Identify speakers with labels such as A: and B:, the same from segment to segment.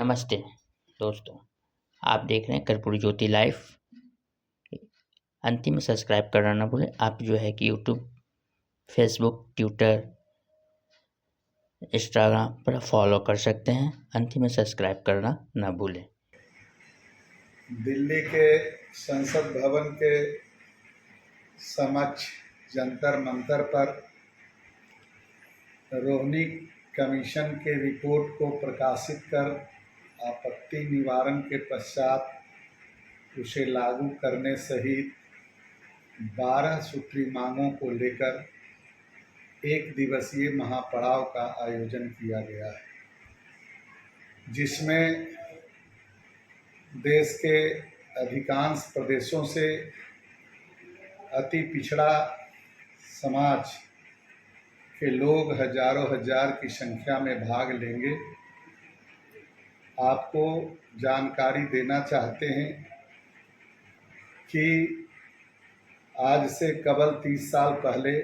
A: नमस्ते दोस्तों, आप देख रहे हैं कर्पूरी ज्योति लाइव। अंतिम में सब्सक्राइब करना ना भूलें। आप जो है कि यूट्यूब, फेसबुक, ट्विटर, इंस्टाग्राम पर फॉलो कर सकते हैं। अंतिम में सब्सक्राइब करना ना भूलें।
B: दिल्ली के संसद भवन के समक्ष जंतर मंतर पर रोहिणी कमीशन के रिपोर्ट को प्रकाशित कर आपत्ति निवारण के पश्चात उसे लागू करने सहित 12 सूत्री मांगों को लेकर एक दिवसीय महापड़ाव का आयोजन किया गया है, जिसमें देश के अधिकांश प्रदेशों से अति पिछड़ा समाज के लोग हजारों हजार की संख्या में भाग लेंगे। आपको जानकारी देना चाहते हैं कि आज से केवल 30 साल पहले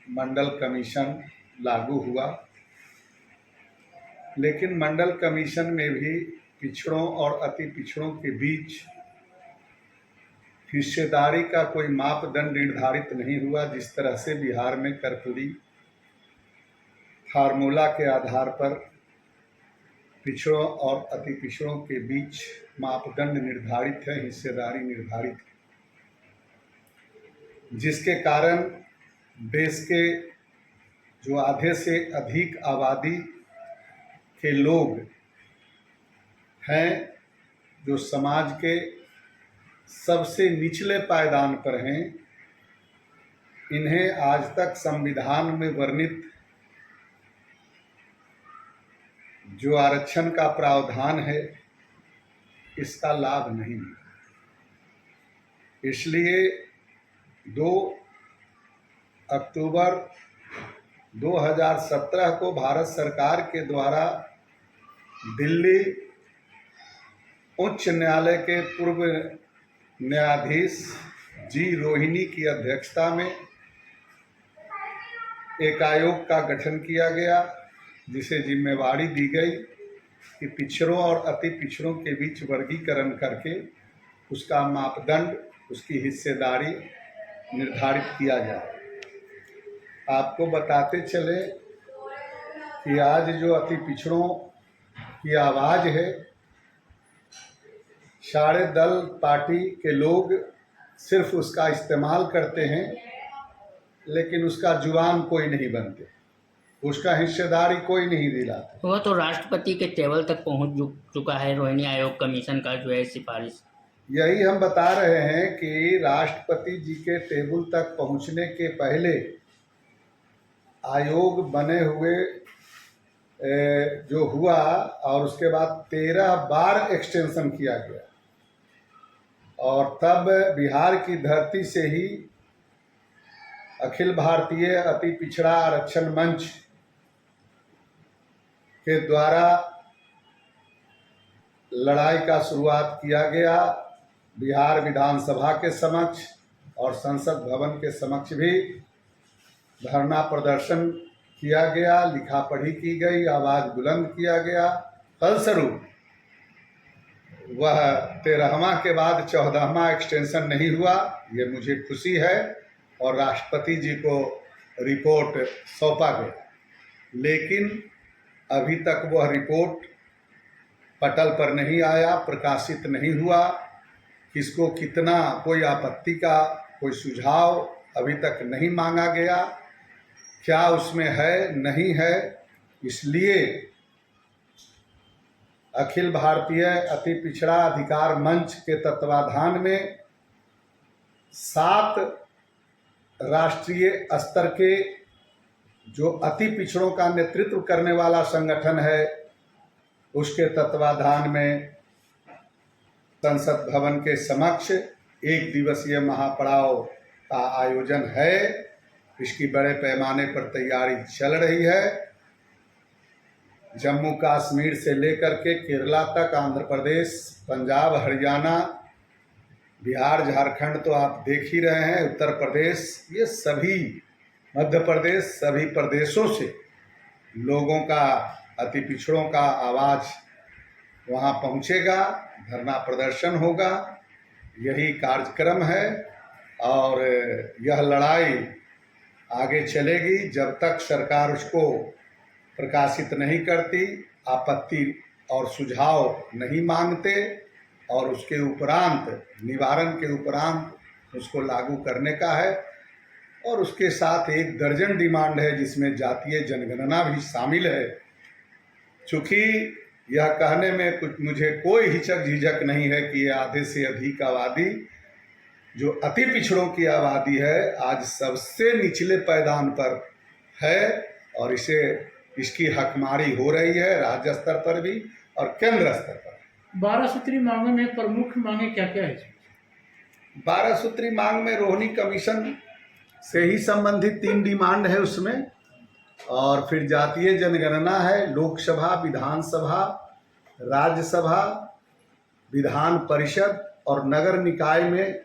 B: मंडल कमीशन लागू हुआ, लेकिन मंडल कमीशन में भी पिछड़ों और अति पिछड़ों के बीच हिस्सेदारी का कोई मापदंड निर्धारित नहीं हुआ। जिस तरह से बिहार में कर्पूरी फार्मूला के आधार पर पिछड़ों और अति पिछड़ों के बीच मापदंड निर्धारित है, हिस्सेदारी निर्धारित है, जिसके कारण देश के जो आधे से अधिक आबादी के लोग हैं, जो समाज के सबसे निचले पायदान पर हैं, इन्हें आज तक संविधान में वर्णित जो आरक्षण का प्रावधान है, इसका लाभ नहीं मिला। इसलिए 2 अक्टूबर 2017 को भारत सरकार के द्वारा दिल्ली उच्च न्यायालय के पूर्व न्यायाधीश जी रोहिणी की अध्यक्षता में एक आयोग का गठन किया गया, जिसे जिम्मेवारी दी गई कि पिछड़ों और अति पिछड़ों के बीच वर्गीकरण करके उसका मापदंड, उसकी हिस्सेदारी निर्धारित किया जाए। आपको बताते चले कि आज जो अति पिछड़ों की आवाज़ है, सारे दल पार्टी के लोग सिर्फ उसका इस्तेमाल करते हैं, लेकिन उसका जुबान कोई नहीं बनते, उसका हिस्सेदारी कोई नहीं दिलाता।
A: वो तो राष्ट्रपति के टेबल तक पहुंच चुका है रोहिणी आयोग कमीशन का जो है सिफारिश।
B: यही हम बता रहे हैं कि राष्ट्रपति जी के टेबल तक पहुंचने के पहले आयोग बने हुए जो हुआ, और उसके बाद 13 बार एक्सटेंशन किया गया, और तब बिहार की धरती से ही अखिल भारतीय अति पिछड़ा आरक्षण मंच के द्वारा लड़ाई का शुरुआत किया गया। बिहार विधानसभा के समक्ष और संसद भवन के समक्ष भी धरना प्रदर्शन किया गया, लिखा पढ़ी की गई, आवाज़ बुलंद किया गया। फलस्वरूप वह 13वां के बाद 14वां एक्सटेंशन नहीं हुआ। ये मुझे खुशी है, और राष्ट्रपति जी को रिपोर्ट सौंपा गया, लेकिन अभी तक वह रिपोर्ट पटल पर नहीं आया, प्रकाशित नहीं हुआ। किसको कितना कोई आपत्ति का कोई सुझाव अभी तक नहीं मांगा गया, क्या उसमें है नहीं है। इसलिए अखिल भारतीय अति पिछड़ा अधिकार मंच के तत्वाधान में 7 राष्ट्रीय स्तर के जो अति पिछड़ों का नेतृत्व करने वाला संगठन है, उसके तत्वाधान में संसद भवन के समक्ष एक दिवसीय महापड़ाव का आयोजन है। इसकी बड़े पैमाने पर तैयारी चल रही है। जम्मू कश्मीर से लेकर के केरला तक, आंध्र प्रदेश, पंजाब, हरियाणा, बिहार, झारखंड तो आप देख ही रहे हैं, उत्तर प्रदेश, ये सभी, मध्य प्रदेश, सभी प्रदेशों से लोगों का, अति पिछड़ों का आवाज़ वहाँ पहुँचेगा, धरना प्रदर्शन होगा। यही कार्यक्रम है और यह लड़ाई आगे चलेगी जब तक सरकार उसको प्रकाशित नहीं करती, आपत्ति और सुझाव नहीं मांगते और उसके उपरांत निवारण के उपरांत उसको लागू करने का है। और उसके साथ 1 दर्जन डिमांड है जिसमें जातीय जनगणना भी शामिल है। चूँकि यह कहने में कुछ मुझे कोई हिचक झिझक नहीं है कि ये आधे से अधिक आबादी जो अति पिछड़ों की आबादी है आज सबसे निचले पायदान पर है और इसकी हकमारी हो रही है राज्य स्तर पर भी और केंद्र स्तर पर।
C: 12 सूत्री मांगों में प्रमुख मांगे क्या क्या है?
B: 12 सूत्री मांग में रोहिणी कमीशन से ही संबंधित 3 डिमांड है उसमें, और फिर जातीय जनगणना है, लोकसभा, विधानसभा, राज्यसभा, विधान परिषद और नगर निकाय में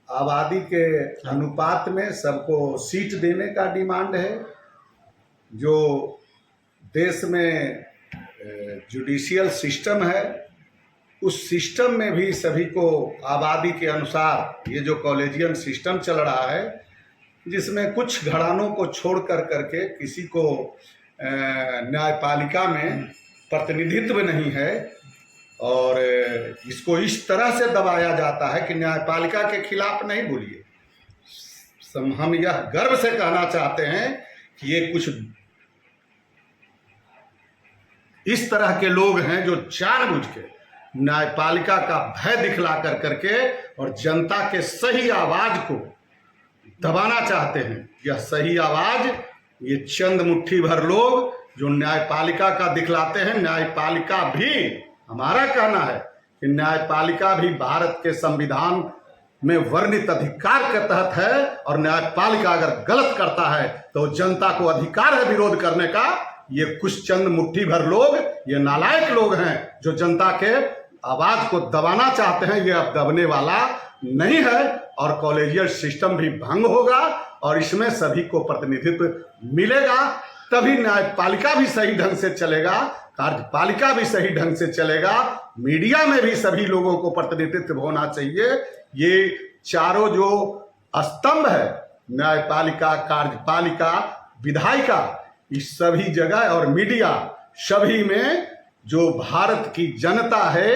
B: आबादी के अनुपात में सबको सीट देने का डिमांड है। जो देश में जुडिशियल सिस्टम है उस सिस्टम में भी सभी को आबादी के अनुसार ये जो कॉलेजियन सिस्टम चल रहा है जिसमें कुछ घरानों को छोड़ करके किसी को न्यायपालिका में प्रतिनिधित्व नहीं है और इसको इस तरह से दबाया जाता है कि न्यायपालिका के खिलाफ नहीं बोलिए। हम यह गर्व से कहना चाहते हैं कि ये कुछ इस तरह के लोग हैं जो जानबूझ के न्यायपालिका का भय दिखला करके और जनता के सही आवाज को दबाना चाहते हैं। यह सही आवाज ये चंद मुट्ठी भर लोग जो न्यायपालिका का दिखलाते हैं। न्यायपालिका भी, हमारा कहना है कि न्यायपालिका भी भारत के संविधान में वर्णित अधिकार के तहत है और न्यायपालिका अगर गलत करता है तो जनता को अधिकार है विरोध करने का। ये कुछ चंद मुट्ठी भर लोग, ये नालायक लोग हैं जो जनता के आवाज को दबाना चाहते हैं। ये अब दबने वाला नहीं है और कॉलेजियल सिस्टम भी भंग होगा और इसमें सभी को प्रतिनिधित्व मिलेगा। तभी न्यायपालिका भी सही ढंग से चलेगा, कार्यपालिका भी सही ढंग से चलेगा, मीडिया में भी सभी लोगों को प्रतिनिधित्व होना चाहिए। ये चारों जो स्तंभ है, न्यायपालिका, कार्यपालिका, विधायिका, इस सभी जगह और मीडिया सभी में जो भारत की जनता है,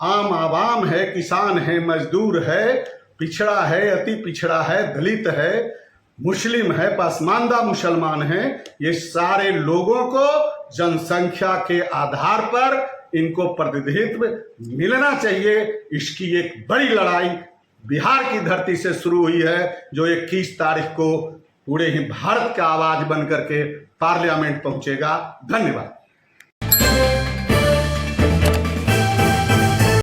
B: आम आवाम है, किसान है, मजदूर है, पिछड़ा है, अति पिछड़ा है, दलित है, मुस्लिम है, पसमानदा मुसलमान है, ये सारे लोगों को जनसंख्या के आधार पर इनको प्रतिनिधित्व मिलना चाहिए। इसकी एक बड़ी लड़ाई बिहार की धरती से शुरू हुई है जो 21 तारीख को पूरे ही भारत का आवाज बन करके पार्लियामेंट पहुंचेगा। धन्यवाद।